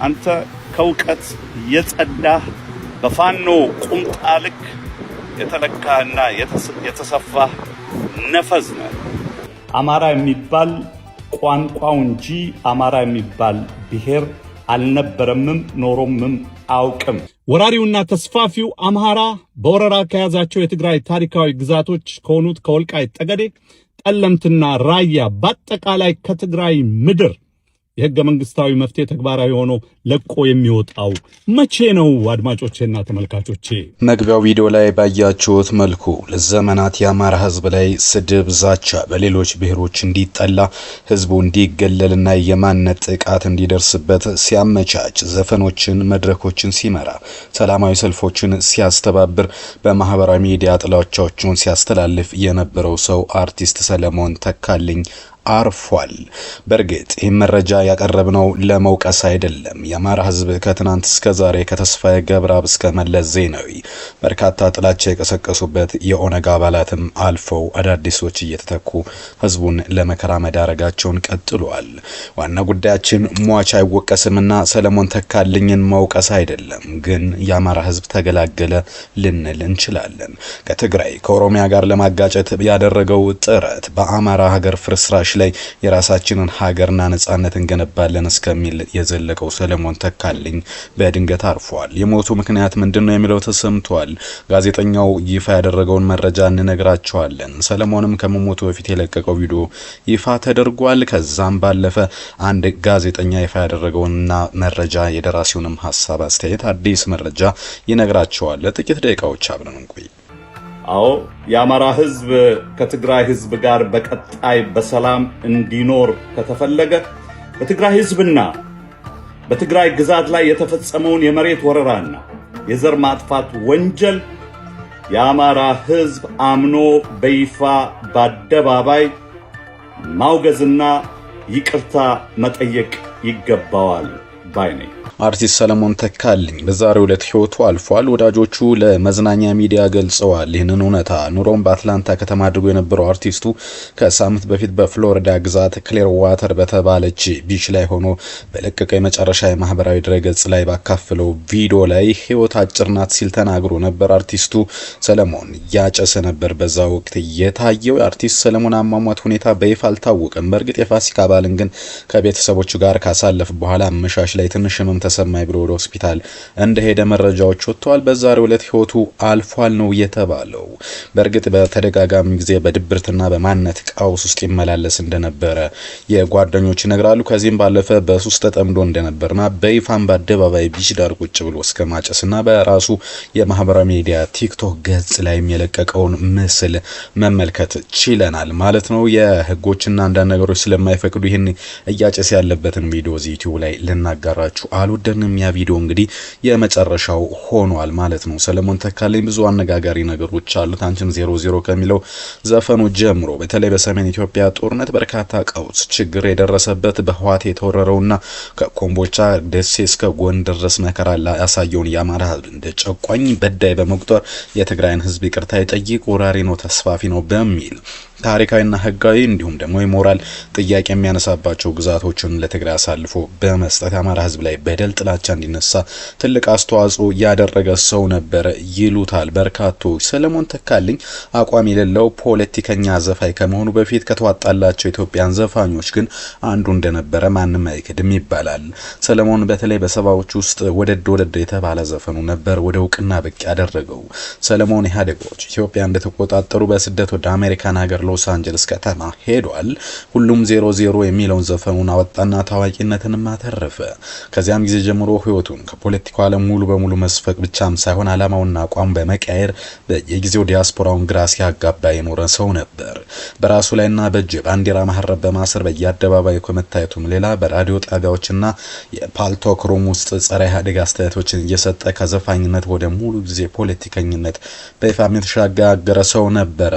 አንተ ከውቀት የጸዳ በፋኖ ቁምጣ ልክ የተለካና የተሰፋ ነፈዝ ነው። አማራ የሚባል ቋንቋው እንጂ አማራ የሚባል ብሔር አልነበረምም ኖሮምም አውቅም። ወራሪውና ተስፋፊው አምሃራ በወረራ ከያዛቸው የትግራይ ታሪካዊ ግዛቶች ከሆኑት ከወልቃይት ጠገዴ፣ ጠለምትና ራያ በአጠቃላይ ከትግራይ ምድር የህገ መንግስታዊ መፍትሄ ተግባራዊ ሆኖ ለቆ የሚወጣው መቼ ነው? አድማጮቼና ተመልካቾቼ መግቢያው ቪዲዮ ላይ ባያችሁት መልኩ ለዘመናት የአማራ ህዝብ ላይ ስድብ፣ ዛቻ፣ በሌሎች ብሔሮች እንዲጠላ ህዝቡ እንዲገለልና የማንነት ጥቃት እንዲደርስበት ሲያመቻች፣ ዘፈኖችን፣ መድረኮችን ሲመራ፣ ሰላማዊ ሰልፎችን ሲያስተባብር፣ በማህበራዊ ሚዲያ ጥላቻዎቹን ሲያስተላልፍ የነበረው ሰው አርቲስት ሰለሞን ተካልኝ አርፏል። በርግጥ ይህ መረጃ ያቀረብነው ለመውቀስ አይደለም። የአማራ ህዝብ ከትናንት እስከ ዛሬ ከተስፋዬ ገብረአብ እስከ መለስ ዜናዊ በርካታ ጥላቻ የቀሰቀሱበት የኦነግ አባላትም አልፈው አዳዲሶች እየተተኩ ህዝቡን ለመከራ መዳረጋቸውን ቀጥሏል። ዋና ጉዳያችን ሟች አይወቀስምና ሰለሞን ተካልኝን መውቀስ አይደለም። ግን የአማራ ህዝብ ተገላገለ ልንል እንችላለን። ከትግራይ ከኦሮሚያ ጋር ለማጋጨት ያደረገው ጥረት በአማራ ሀገር ፍርስራሽ ላይ የራሳችንን ሀገርና ነጻነት እንገነባለን እስከሚል የዘለቀው ሰለሞን ተካልኝ በድንገት አርፏል። የሞቱ ምክንያት ምንድነው የሚለው ተሰምቷል። ጋዜጠኛው ይፋ ያደረገውን መረጃ እንነግራቸዋለን። ሰለሞንም ከመሞቱ በፊት የለቀቀው ቪዲዮ ይፋ ተደርጓል። ከዛም ባለፈ አንድ ጋዜጠኛ ይፋ ያደረገውንና መረጃ የደራሲውንም ሐሳብ አስተያየት አዲስ መረጃ ይነግራቸዋል። ለጥቂት ደቂቃዎች አብረን እንቆይ። አዎ የአማራ ህዝብ ከትግራይ ህዝብ ጋር በቀጣይ በሰላም እንዲኖር ከተፈለገ በትግራይ ህዝብና በትግራይ ግዛት ላይ የተፈጸመውን የመሬት ወረራና የዘር ማጥፋት ወንጀል የአማራ ህዝብ አምኖ በይፋ በአደባባይ ማውገዝና ይቅርታ መጠየቅ ይገባዋል ባይ ነኝ። አርቲስት ሰለሞን ተካልኝ በዛሬው ዕለት ህይወቱ አልፏል። ወዳጆቹ ለመዝናኛ ሚዲያ ገልጸዋል ይህንን እውነታ። ኑሮውን በአትላንታ ከተማ አድርጎ የነበረው አርቲስቱ ከሳምንት በፊት በፍሎሪዳ ግዛት ክሌር ዋተር በተባለች ቢች ላይ ሆኖ በለቀቀው የመጨረሻ የማህበራዊ ድረገጽ ላይ ባካፈለው ቪዲዮ ላይ ህይወት አጭር ናት ሲል ተናግሮ ነበር። አርቲስቱ ሰለሞን ያጨሰ ነበር በዛ ወቅት የታየው። የአርቲስት ሰለሞን አሟሟት ሁኔታ በይፋ አልታወቀም። በእርግጥ የፋሲካ በዓልን ግን ከቤተሰቦቹ ጋር ካሳለፍ በኋላ አመሻሽ ላይ ትንሽ ህመም ተሰማይ ብሎ ወደ ሆስፒታል እንደሄደ መረጃዎች ወጥተዋል። በዛሬው ዕለት ህይወቱ አልፏል ነው የተባለው። በእርግጥ በተደጋጋሚ ጊዜ በድብርትና በማንነት ቀውስ ውስጥ ይመላለስ እንደነበረ የጓደኞች ይነግራሉ። ከዚህም ባለፈ በሱስ ተጠምዶ እንደነበርና በይፋም በአደባባይ ቢች ዳር ቁጭ ብሎ እስከ ማጨስና በራሱ የማህበራዊ ሚዲያ ቲክቶክ ገጽ ላይ የለቀቀውን ምስል መመልከት ችለናል ማለት ነው። የህጎችና አንዳንድ ነገሮች ስለማይፈቅዱ ይህን እያጨስ ያለበትን ቪዲዮ ዩቲዩብ ላይ ልናጋራችሁ አልወደንም። ያ ቪዲዮ እንግዲህ የመጨረሻው ሆኗል ማለት ነው። ሰለሞን ተካልኝ ብዙ አነጋጋሪ ነገሮች አሉት። አንቺም 00 ከሚለው ዘፈኑ ጀምሮ በተለይ በሰሜን ኢትዮጵያ ጦርነት በርካታ ቀውስ ችግር የደረሰበት በህዋት የተወረረውና ከኮምቦልቻ ደሴ እስከ ጎንደር ድረስ መከራ ያሳየውን የአማራ ህዝብ እንደ ጨቋኝ በዳይ በመቁጠር የትግራይን ህዝብ ይቅርታ ይጠይቅ፣ ወራሪ ነው፣ ተስፋፊ ነው በሚል ታሪካዊና ህጋዊ እንዲሁም ደግሞ የሞራል ጥያቄ የሚያነሳባቸው ግዛቶችን ለትግራይ አሳልፎ በመስጠት የአማራ ህዝብ ላይ በደል፣ ጥላቻ እንዲነሳ ትልቅ አስተዋጽኦ ያደረገ ሰው ነበር ይሉታል በርካቶች። ሰለሞን ተካልኝ አቋም የሌለው ፖለቲከኛ ዘፋኝ ከመሆኑ በፊት ከተዋጣላቸው ኢትዮጵያን ዘፋኞች ግን አንዱ እንደነበረ ማንም አይክድም ይባላል። ሰለሞን በተለይ በሰባዎች ውስጥ ወደድ የተባለ ዘፈኑ ነበር ወደ እውቅና ብቅ ያደረገው። ሰለሞን ኢህአዴጎች ኢትዮጵያ እንደተቆጣጠሩ በስደት ወደ አሜሪካን ሀገር ሎስ አንጀለስ ከተማ ሄዷል። ሁሉም 00 የሚለውን ዘፈኑን አወጣና ታዋቂነትንም አተረፈ። ከዚያም ጊዜ ጀምሮ ህይወቱን ከፖለቲካው ዓለም ሙሉ በሙሉ መስፈቅ ብቻም ሳይሆን ዓላማውና አቋም በመቀየር በየጊዜው ዲያስፖራውን ግራ ሲያጋባ የኖረ ሰው ነበር። በራሱ ላይና በእጅ ባንዲራ ማህረብ በማሰር በየአደባባዩ ከመታየቱም ሌላ በራዲዮ ጣቢያዎችና የፓልቶክ ሩም ውስጥ ጸረ ኢህአዴግ አስተያየቶችን እየሰጠ ከዘፋኝነት ወደ ሙሉ ጊዜ ፖለቲከኝነት በይፋ የተሻገረ ሰው ነበረ።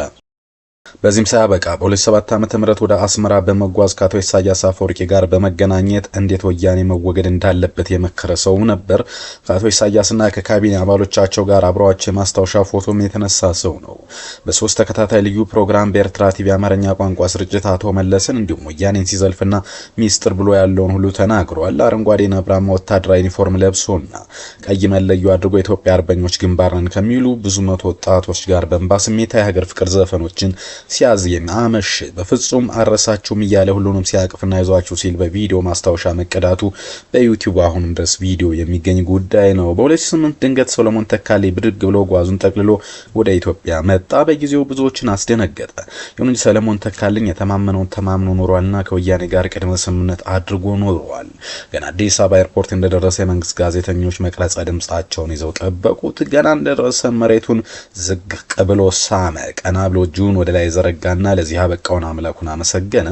በዚህም ሳያበቃ በ2007 ዓ.ም ወደ አስመራ በመጓዝ ከአቶ ኢሳያስ አፈወርቂ ጋር በመገናኘት እንዴት ወያኔ መወገድ እንዳለበት የመከረ ሰው ነበር። ከአቶ ኢሳያስና ከካቢኔ አባሎቻቸው ጋር አብረዋቸው የማስታወሻ ፎቶም የተነሳ ሰው ነው። በሶስት ተከታታይ ልዩ ፕሮግራም በኤርትራ ቲቪ አማርኛ ቋንቋ ስርጭት አቶ መለስን እንዲሁም ወያኔን ሲዘልፍና ሚስጥር ብሎ ያለውን ሁሉ ተናግሯል። አረንጓዴ ነብራማ ወታደራዊ ዩኒፎርም ለብሶና ቀይ መለዮ አድርጎ የኢትዮጵያ አርበኞች ግንባርን ከሚሉ ብዙ መቶ ወጣቶች ጋር በእንባ ስሜታ የሀገር ፍቅር ዘፈኖችን ሲያዜም አመሽ። በፍጹም አረሳችሁም እያለ ሁሉንም ሲያቅፍና ይዟችሁ ሲል በቪዲዮ ማስታወሻ መቀዳቱ በዩቲዩብ አሁንም ድረስ ቪዲዮ የሚገኝ ጉዳይ ነው። በ2008 ድንገት ሰለሞን ተካልኝ ብድግ ብሎ ጓዙን ጠቅልሎ ወደ ኢትዮጵያ መጣ። በጊዜው ብዙዎችን አስደነገጠ። ይሁን እንጂ ሰለሞን ተካልኝ የተማመነውን ተማምኖ ኖሯልና ከወያኔ ጋር ቅድመ ስምምነት አድርጎ ኖሯል። ገና አዲስ አበባ ኤርፖርት እንደደረሰ የመንግስት ጋዜጠኞች መቅረጸ ድምጻቸውን ይዘው ጠበቁት። ገና እንደደረሰ መሬቱን ዝቅ ብሎ ሳመ። ቀና ብሎ እጁን ወደ ላይ ዘረጋና ለዚህ አበቃውን አምላኩን አመሰገነ።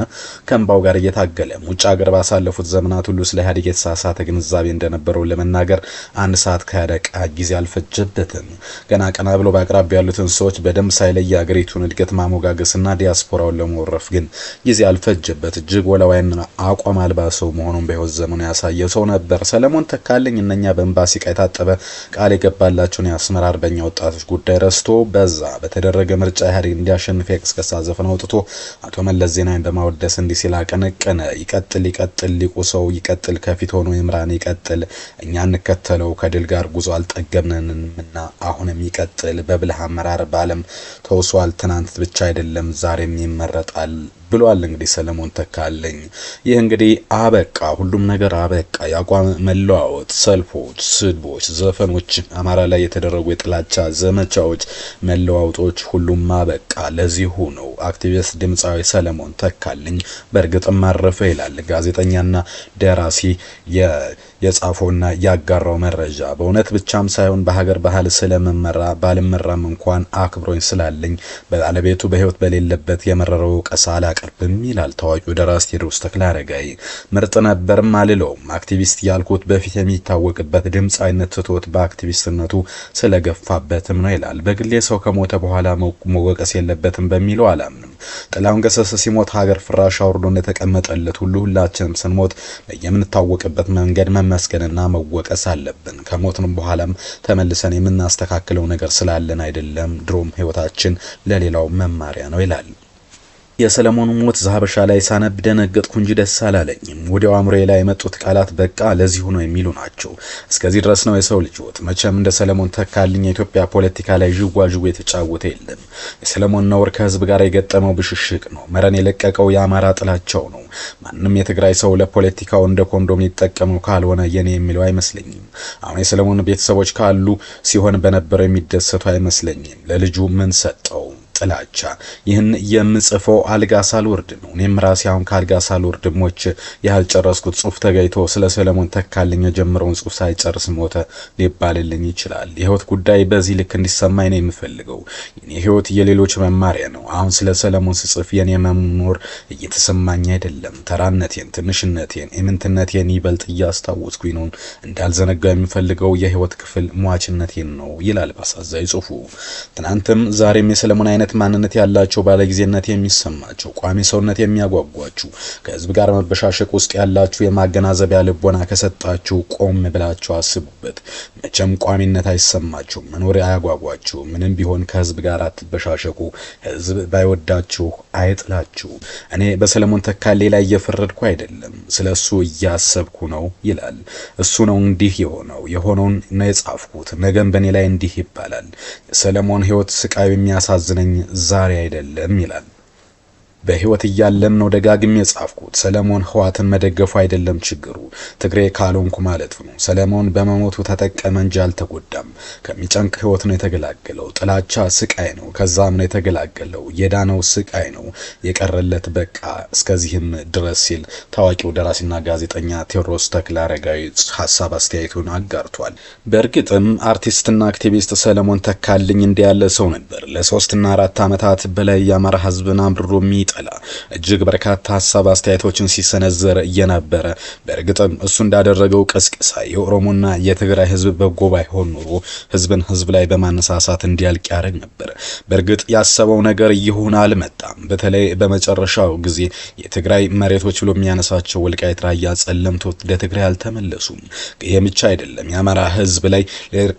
ከእንባው ጋር እየታገለ ውጭ ሀገር ባሳለፉት ዘመናት ሁሉ ስለ ኢህአዴግ የተሳሳተ ግንዛቤ እንደነበረው ለመናገር 1 ሰዓት ከደቂቃ ጊዜ አልፈጀበትም። ገና ቀና ብሎ በአቅራቢያ ያሉትን ሰዎች በደንብ ሳይለይ የሀገሪቱን እድገት ማሞጋገስና ዲያስፖራውን ለመወረፍ ግን ጊዜ አልፈጀበት። እጅግ ወላዋይና አቋም አልባ ሰው መሆኑን በህይወት ዘመኑ ያሳየ ሰው ነበር ሰለሞን ተካልኝ። እነኛ በእንባ ሲቃ የታጠበ ቃል የገባላቸውን የአስመራ አርበኛ ወጣቶች ጉዳይ ረስቶ በዛ በተደረገ ምርጫ ኢህአዴግ እንዲያሸንፍ የቅስቀሳ ዘፈን አውጥቶ አቶ መለስ ዜናዊን በማወደስ እንዲህ ሲል አቀነቀነ። ይቀጥል ይቀጥል ሊቁ ሰው ይቀጥል፣ ከፊት ሆኖ ይምራን ይቀጥል፣ እኛ እንከተለው ከድል ጋር ጉዞ አልጠገብንምና አሁንም ይቀጥል፣ በብልህ አመራር በዓለም ተውሷል፣ ትናንት ብቻ አይደለም ዛሬም ይመረጣል ብሏል። እንግዲህ ሰለሞን ተካልኝ ይህ እንግዲህ አበቃ፣ ሁሉም ነገር አበቃ። የአቋም መለዋወጥ፣ ሰልፎች፣ ስድቦች፣ ዘፈኖች፣ አማራ ላይ የተደረጉ የጥላቻ ዘመቻዎች፣ መለዋወጦች ሁሉም አበቃ። ለዚሁ ነው አክቲቪስት ድምጻዊ ሰለሞን ተካልኝ በእርግጥም አረፈ ይላል ጋዜጠኛና ደራሲ የጻፈውና ያጋራው መረጃ። በእውነት ብቻም ሳይሆን በሀገር ባህል ስለመመራ ባልመራም እንኳን አክብሮኝ ስላለኝ ባለቤቱ በህይወት በሌለበት የመረረው ቀሳ አላቀርብም ይላል ታዋቂው ደራሲ ቴዎድሮስ ተክለአረጋይ። ምርጥ ነበርም አልለውም። አክቲቪስት ያልኩት በፊት የሚታወቅበት ድምጻዊነት ትቶት በአክቲቪስትነቱ ስለገፋበትም ነው ይላል። በግሌ ሰው ከሞተ በኋላ መወቀስ የለበትም በሚለው አላምንም። ጥላሁን ገሰሰ ሲሞት ሀገር ፍራሽ አውርዶ እንደተቀመጠለት ሁሉ ሁላችንም ስንሞት በየምንታወቅበት መንገድ መመስገንና መወቀስ አለብን። ከሞትንም በኋላም ተመልሰን የምናስተካክለው ነገር ስላለን አይደለም። ድሮም ህይወታችን ለሌላው መማሪያ ነው ይላል። የሰለሞን ሞት ዛሀበሻ ላይ ሳነብ ደነገጥኩ እንጂ ደስ አላለኝም። ወዲያው አእምሮዬ ላይ የመጡት ቃላት በቃ ለዚሁ ነው የሚሉ ናቸው። እስከዚህ ድረስ ነው የሰው ልጅ ህይወት። መቼም እንደ ሰለሞን ተካልኝ የኢትዮጵያ ፖለቲካ ላይ ዥዋዥዌ የተጫወተ የለም። የሰለሞን ነውር ከህዝብ ጋር የገጠመው ብሽሽቅ ነው። መረን የለቀቀው የአማራ ጥላቸው ነው። ማንም የትግራይ ሰው ለፖለቲካው እንደ ኮንዶም ሊጠቀመው ካልሆነ የኔ የሚለው አይመስለኝም። አሁን የሰለሞን ቤተሰቦች ካሉ ሲሆን በነበረው የሚደሰቱ አይመስለኝም። ለልጁ ምን ሰጠው? ጥላቻ። ይህን የምጽፈው አልጋ ሳልወርድ ነው። እኔም ራሴ አሁን ከአልጋ ሳልወርድ ሞች ያልጨረስኩት ጽሁፍ ተገይቶ ስለ ሰለሞን ተካልኝ የጀመረውን ጽሁፍ ሳይጨርስ ሞተ ሊባልልኝ ይችላል። የህይወት ጉዳይ በዚህ ልክ እንዲሰማኝ ነው የምፈልገው። የኔ ህይወት የሌሎች መማሪያ ነው። አሁን ስለ ሰለሞን ስጽፍ የኔ መኖር እየተሰማኝ አይደለም። ተራነቴን፣ ትንሽነቴን፣ ኢምንትነቴን ይበልጥ እያስታወስኩኝ ነው። እንዳልዘነጋው የምፈልገው የህይወት ክፍል ሟችነቴን ነው ይላል ባሳዛኝ ጽሁፉ። ትናንትም ዛሬም የሰለሞን አይነት ማንነት ያላቸው ባለጊዜነት የሚሰማቸው ቋሚ ሰውነት የሚያጓጓችሁ ከህዝብ ጋር መበሻሸቅ ውስጥ ያላችሁ የማገናዘቢያ ልቦና ከሰጣችሁ ቆም ብላችሁ አስቡበት። መቼም ቋሚነት አይሰማችሁ፣ መኖር አያጓጓችሁ። ምንም ቢሆን ከህዝብ ጋር አትበሻሸቁ። ህዝብ ባይወዳችሁ አይጥላችሁ። እኔ በሰለሞን ተካልኝ ላይ እየፈረድኩ አይደለም፣ ስለሱ እያሰብኩ ነው ይላል። እሱ ነው እንዲህ የሆነውን ነው የጻፍኩት። ነገም በእኔ ላይ እንዲህ ይባላል። የሰለሞን ህይወት ስቃዩ የሚያሳዝነኝ ዛሬ አይደለም ይላል። በህይወት እያለም ነው ደጋግሜ የጻፍኩት። ሰለሞን ህዋትን መደገፉ አይደለም ችግሩ፣ ትግሬ ካልሆንኩ ማለት ነው። ሰለሞን በመሞቱ ተጠቀመ እንጂ አልተጎዳም። ከሚጨንቅ ህይወት ነው የተገላገለው። ጥላቻ ስቃይ ነው፣ ከዛም ነው የተገላገለው። የዳነው ስቃይ ነው የቀረለት በቃ እስከዚህም ድረስ ሲል ታዋቂው ደራሲና ጋዜጠኛ ቴዎድሮስ ተክለአረጋይ ሐሳብ አስተያየቱን አጋርቷል። በእርግጥም አርቲስትና አክቲቪስት ሰለሞን ተካልኝ እንዲህ ያለ ሰው ነበር። ለ3 እና 4 ዓመታት በላይ የአማራ ህዝብን አምርሮ የሚጠላ እጅግ በርካታ ሐሳብ አስተያየቶችን ሲሰነዘር የነበረ በእርግጥም እሱ እንዳደረገው ቅስቀሳ የኦሮሞና የትግራይ ህዝብ በጎ ባይሆን ኖሮ ህዝብን ህዝብ ላይ በማነሳሳት እንዲያልቅ ያደርግ ነበር። በእርግጥ ያሰበው ነገር ይሁን አልመጣም። በተለይ በመጨረሻው ጊዜ የትግራይ መሬቶች ብሎ የሚያነሳቸው ወልቃይት፣ ራያ፣ ጸለምት ወደ ትግራይ አልተመለሱም። ይሄ ብቻ አይደለም። የአማራ ህዝብ ላይ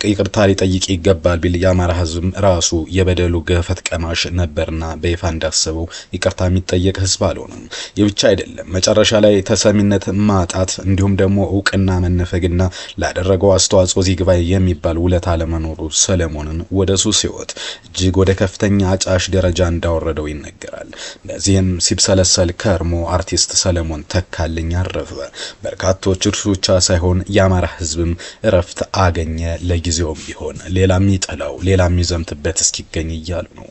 ይቅርታ ሊጠይቅ ይገባል ቢል የአማራ ህዝብ ራሱ የበደሉ ገፈት ቀማሽ ነበርና በይፋ እንዳሰበው ይቅርታ የሚጠየቅ ህዝብ አልሆነም። ይህ ብቻ አይደለም። መጨረሻ ላይ ተሰሚነት ማጣት እንዲሁም ደግሞ እውቅና መነፈግና ላደረገው አስተዋጽኦ ዚግባይ የሚባል ውለታ አለመኖሩ ሰለሞንን ወደ ሱስ ህይወት እጅግ ወደ ከፍተኛ አጫሽ ደረጃ እንዳወረደው ይነገራል። በዚህም ሲብሰለሰል ከርሞ አርቲስት ሰለሞን ተካልኝ አረፈ። በርካቶች እርሱ ብቻ ሳይሆን የአማራ ህዝብም እረፍት አገኘ። ለጊዜውም ቢሆን ሌላ የሚጠላው ሌላ የሚዘምትበት እስኪገኝ እያሉ ነው።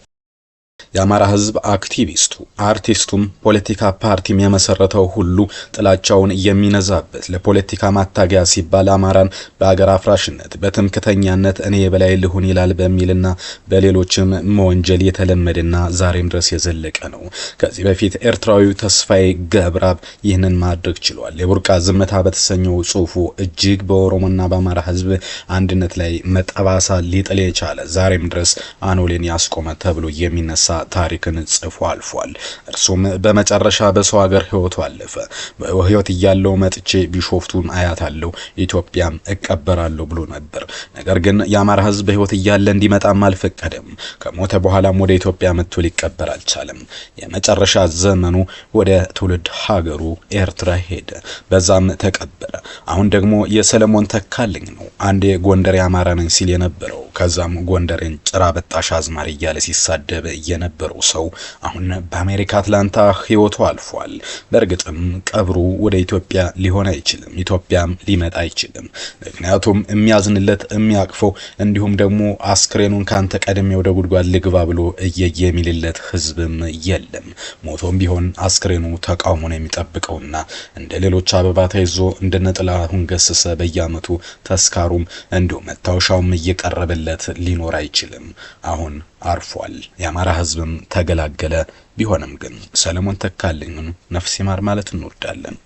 የአማራ ህዝብ አክቲቪስቱ አርቲስቱም ፖለቲካ ፓርቲም የመሰረተው ሁሉ ጥላቻውን የሚነዛበት ለፖለቲካ ማታገያ ሲባል አማራን በአገር አፍራሽነት በትምክተኛነት እኔ የበላይ ልሁን ይላል በሚልና በሌሎችም መወንጀል የተለመደና ዛሬም ድረስ የዘለቀ ነው። ከዚህ በፊት ኤርትራዊው ተስፋዬ ገብረአብ ይህንን ማድረግ ችሏል። የቡርቃ ዝምታ በተሰኘው ጽሁፉ እጅግ በኦሮሞና በአማራ ህዝብ አንድነት ላይ መጠባሳ ሊጥል የቻለ ዛሬም ድረስ አኖሌን ያስቆመ ተብሎ የሚነሳ ታሪክን ጽፎ አልፏል። እርሱም በመጨረሻ በሰው ሀገር ህይወቱ አለፈ። በህይወት እያለው መጥቼ ቢሾፍቱን አያታለሁ ኢትዮጵያም እቀበራለሁ ብሎ ነበር። ነገር ግን የአማራ ህዝብ በህይወት እያለ እንዲመጣም አልፈቀደም። ከሞተ በኋላም ወደ ኢትዮጵያ መጥቶ ሊቀበር አልቻለም። የመጨረሻ ዘመኑ ወደ ትውልድ ሀገሩ ኤርትራ ሄደ። በዛም ተቀበረ። አሁን ደግሞ የሰለሞን ተካልኝ ነው። አንዴ ጎንደር የአማራ ነኝ ሲል የነበረው ከዛም ጎንደርን ጭራ በጣሽ አዝማሪ እያለ ሲሳደብ የነበረው ሰው አሁን በአሜሪካ አትላንታ ህይወቱ አልፏል። በእርግጥም ቀብሩ ወደ ኢትዮጵያ ሊሆን አይችልም፣ ኢትዮጵያም ሊመጣ አይችልም። ምክንያቱም የሚያዝንለት የሚያቅፈው እንዲሁም ደግሞ አስክሬኑን ካንተ ቀድሜ ወደ ጉድጓድ ልግባ ብሎ እየየ የሚልለት ህዝብም የለም። ሞቶም ቢሆን አስክሬኑ ተቃውሞን የሚጠብቀውና እንደ ሌሎች አበባ ተይዞ እንደነጥላሁን ገሰሰ በየአመቱ ተስካሩም እንዲሁ መታወሻውም እየቀረበለት ሊኖር አይችልም። አሁን አርፏል። የአማራ ህዝብም ተገላገለ። ቢሆንም ግን ሰለሞን ተካልኝን ነፍስ ይማር ማለት እንወዳለን።